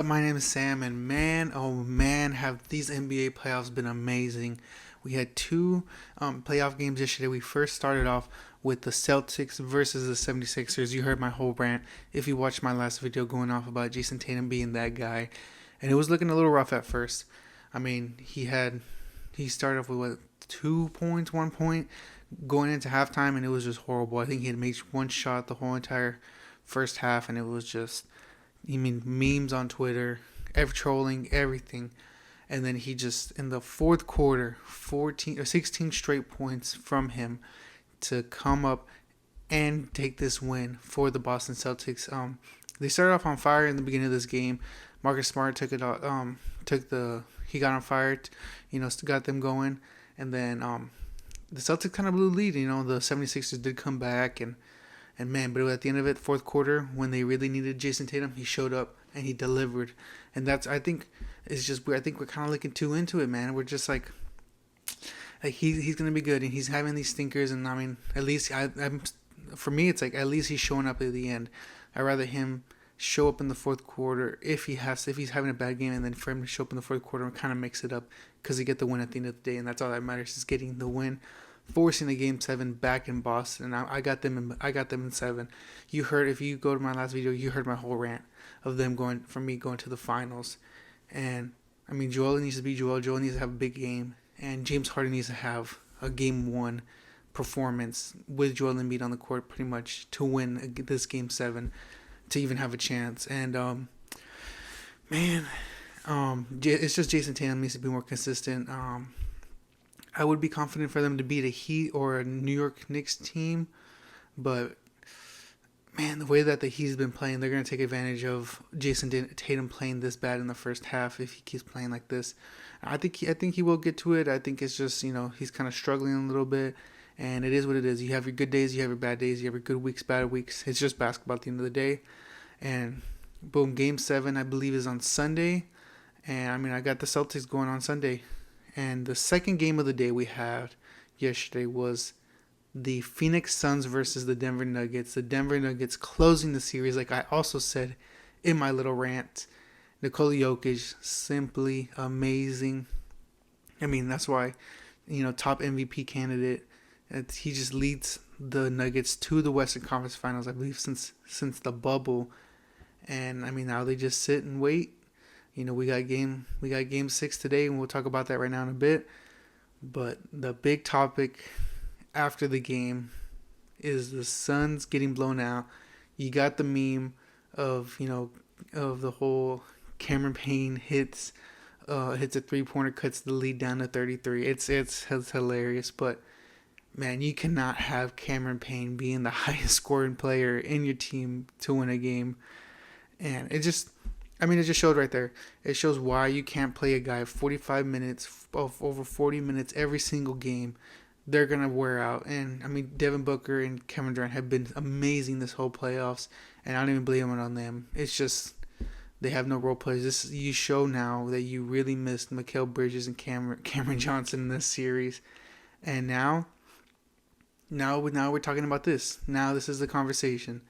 My name is Sam, and man, oh man, have these NBA playoffs been amazing. We had two playoff games yesterday. We first started off with the Celtics versus the 76ers. You heard my whole rant if you watched my last video going off about Jason Tatum being that guy. And it was looking a little rough at first. I mean, he started off with what, 2 points, 1 point going into halftime, and it was just horrible. I think he had made one shot the whole entire first half, and it was just, you mean, memes on Twitter, trolling, everything. And then he just, in the fourth quarter, 14 or 16 straight points from him to come up and take this win for the Boston Celtics. They started off on fire in the beginning of this game. Marcus Smart took it out, he got on fire, got them going. And then the Celtics kind of blew the lead. The 76ers did come back, and man, but at the end of it, fourth quarter, when they really needed Jason Tatum, he showed up and he delivered. And that's, I think, it's just weird. I think we're kind of looking too into it, man. We're just like he's gonna be good, and he's having these stinkers. And I mean, at least I'm for me, it's like at least he's showing up at the end. I'd rather him show up in the fourth quarter if he's having a bad game, and then for him to show up in the fourth quarter and kind of mix it up because he get the win at the end of the day, and that's all that matters is getting the win, forcing the game seven back in Boston. I got them in seven. You heard, if you go to my last video, you heard my whole rant of them going to the finals. And I mean, Joel needs to be Joel. Joel needs to have a big game, and James Harden needs to have a game one performance with Joel Embiid on the court, pretty much to win this game seven, to even have a chance. And man, it's just Jason Tatum needs to be more consistent. I would be confident for them to beat a Heat or a New York Knicks team, but man, the way that the Heat's been playing, they're going to take advantage of Jason Tatum playing this bad in the first half if he keeps playing like this. I think he will get to it. I think it's just, he's kind of struggling a little bit, and it is what it is. You have your good days, you have your bad days, you have your good weeks, bad weeks. It's just basketball at the end of the day. And boom, game seven, I believe, is on Sunday. And I mean, I got the Celtics going on Sunday. And the second game of the day we had yesterday was the Phoenix Suns versus the Denver Nuggets. The Denver Nuggets closing the series, like I also said in my little rant. Nikola Jokic, simply amazing. I mean, that's why, top MVP candidate. He just leads the Nuggets to the Western Conference Finals, I believe, since the bubble. And I mean, now they just sit and wait. We got game six today, and we'll talk about that right now in a bit. But the big topic after the game is the Suns getting blown out. You got the meme of the whole Cameron Payne hits a 3-pointer, cuts the lead down to 33. It's hilarious, but man, you cannot have Cameron Payne being the highest scoring player in your team to win a game. And it just showed right there. It shows why you can't play a guy 45 minutes, of over 40 minutes every single game. They're going to wear out. And I mean, Devin Booker and Kevin Durant have been amazing this whole playoffs, and I don't even blame it on them. It's just they have no role players. You show now that you really missed Mikal Bridges and Cameron Johnson in this series. And now we're talking about this. Now this is the conversation.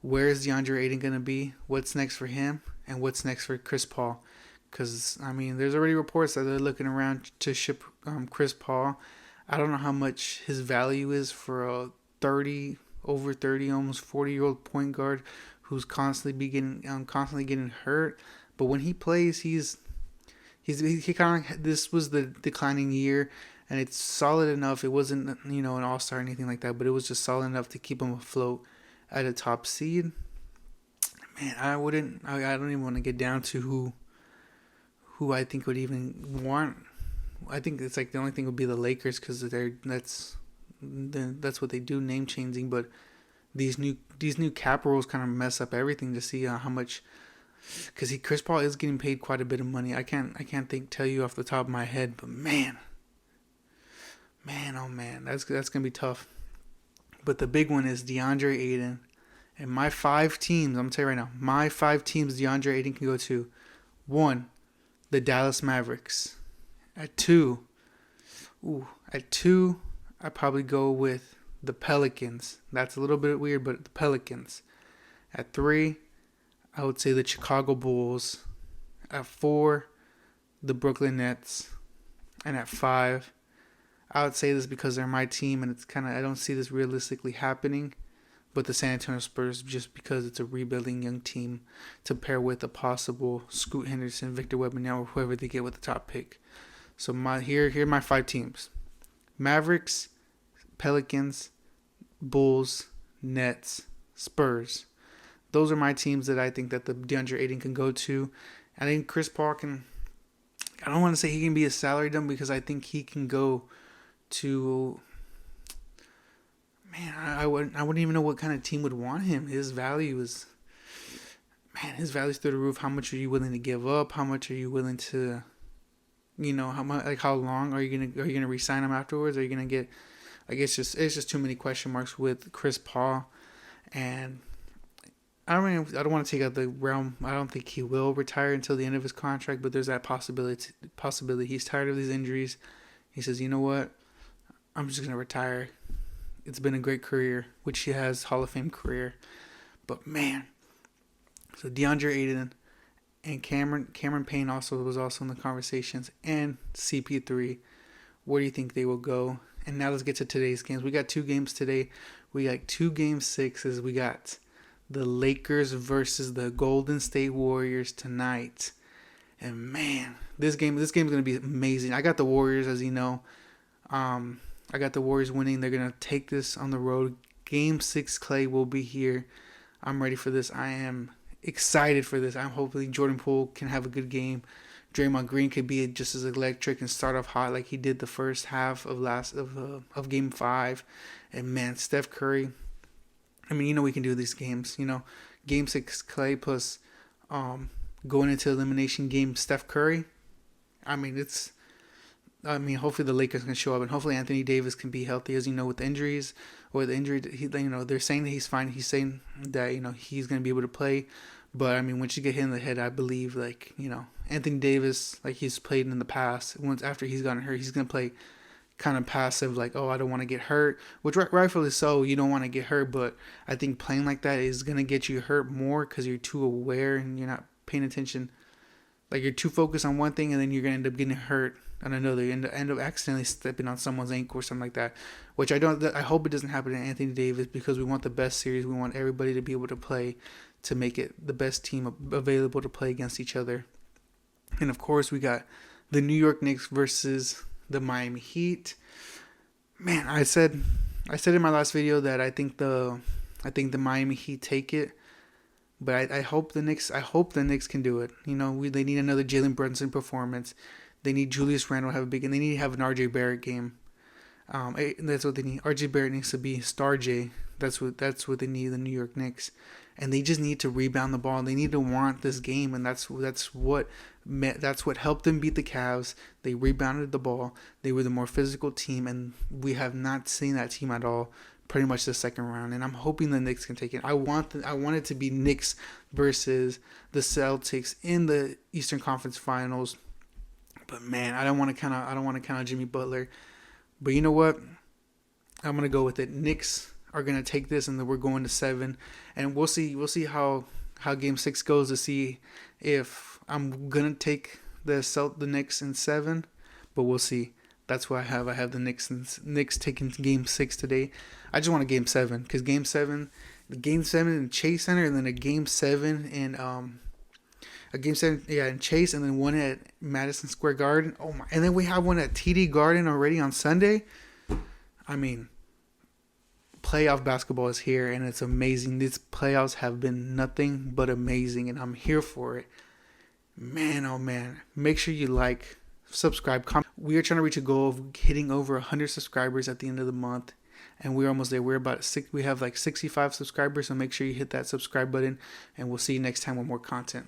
Where is DeAndre Ayton going to be? What's next for him? And what's next for Chris Paul? Because, I mean, there's already reports that they're looking around to ship Chris Paul. I don't know how much his value is for a over 30, almost 40-year-old point guard who's constantly getting hurt. But when he plays, he kind of, this was the declining year, and it's solid enough. It wasn't, an all-star or anything like that, but it was just solid enough to keep him afloat at a top seed. Man, I don't even want to get down to who I think would even want. I think it's like the only thing would be the Lakers, because that's what they do, name changing. But these new cap rules kind of mess up everything to see how much, because Chris Paul is getting paid quite a bit of money. I can't tell you off the top of my head, but man, oh man, that's gonna be tough. But the big one is DeAndre Ayton. And my 5 teams, I'm going to tell you right now, my 5 teams DeAndre Ayton can go to. 1, the Dallas Mavericks. At 2, I'd probably go with the Pelicans. That's a little bit weird, but the Pelicans. At 3, I would say the Chicago Bulls. At 4, the Brooklyn Nets. And at 5, I would say this because they're my team, and it's kind of, I don't see this realistically happening. But the San Antonio Spurs, just because it's a rebuilding young team to pair with a possible Scoot Henderson, Victor Wembanyama, or whoever they get with the top pick. So here are my 5 teams: Mavericks, Pelicans, Bulls, Nets, Spurs. Those are my teams that I think that the DeAndre Ayton can go to. I think Chris Paul can. I don't want to say he can be a salary dump because I think he can go to. Man, I wouldn't even know what kind of team would want him. His value is through the roof. How much are you willing to give up? How much are you willing to, how much, like, how long are you gonna re-sign him afterwards? Are you gonna get, like, it's just too many question marks with Chris Paul, and I don't want to take out the realm. I don't think he will retire until the end of his contract, but there's that possibility. He's tired of these injuries. He says, you know what, I'm just gonna retire. It's been a great career, which he has, Hall of Fame career. But man, so DeAndre Ayton and Cameron Payne was also in the conversations, and CP3. Where do you think they will go? And now let's get to today's games. We got 2 games today. We got 2 Game 6s. We got the Lakers versus the Golden State Warriors tonight. And man, this game is going to be amazing. I got the Warriors, as you know. I got the Warriors winning. They're going to take this on the road. Game 6 Clay will be here. I'm ready for this. I am excited for this. I'm hoping Jordan Poole can have a good game. Draymond Green could be just as electric and start off hot like he did the first half of Game 5. And man, Steph Curry. I mean, we can do these games. Game 6 Clay plus going into elimination game Steph Curry. Hopefully the Lakers can show up, and hopefully Anthony Davis can be healthy, as with the injuries or the injury. They're saying that he's fine. He's saying that he's going to be able to play, but once you get hit in the head, I believe Anthony Davis, like he's played in the past. Once after he's gotten hurt, he's going to play kind of passive, like, oh, I don't want to get hurt, which rightfully so. You don't want to get hurt, but I think playing like that is going to get you hurt more because you're too aware and you're not paying attention. Like, you're too focused on one thing, and then you're going to end up getting hurt on another. You end up accidentally stepping on someone's ankle or something like that, which I hope it doesn't happen to Anthony Davis, because we want the best series. We want everybody to be able to play, to make it the best team available to play against each other. And, of course, we got the New York Knicks versus the Miami Heat. Man, I said in my last video that I think the Miami Heat take it. But I hope the Knicks can do it. They need another Jalen Brunson performance. They need Julius Randle to have a big, and they need to have an RJ Barrett game. That's what they need. RJ Barrett needs to be Star J. That's what they need, the New York Knicks. And they just need to rebound the ball. They need to want this game, and that's what helped them beat the Cavs. They rebounded the ball. They were the more physical team, and we have not seen that team at all. Pretty much the second round, and I'm hoping the Knicks can take it. I want it to be Knicks versus the Celtics in the Eastern Conference Finals. But man, I don't want to count out Jimmy Butler. But you know what? I'm gonna go with it. Knicks are gonna take this, and then we're going to 7, and we'll see how Game 6 goes to see if I'm gonna take the Knicks in 7. But we'll see. That's what I have. I have the Knicks taking Game 6 today. I just want a Game 7, because Game 7 in Chase Center, and then a Game 7 in in Chase, and then one at Madison Square Garden. Oh my! And then we have one at TD Garden already on Sunday. Playoff basketball is here, and it's amazing. These playoffs have been nothing but amazing, and I'm here for it. Man, oh man! Make sure you like, subscribe, comment. We are trying to reach a goal of hitting over 100 subscribers at the end of the month, and we're almost there. We have like 65 subscribers, so make sure you hit that subscribe button, and we'll see you next time with more content.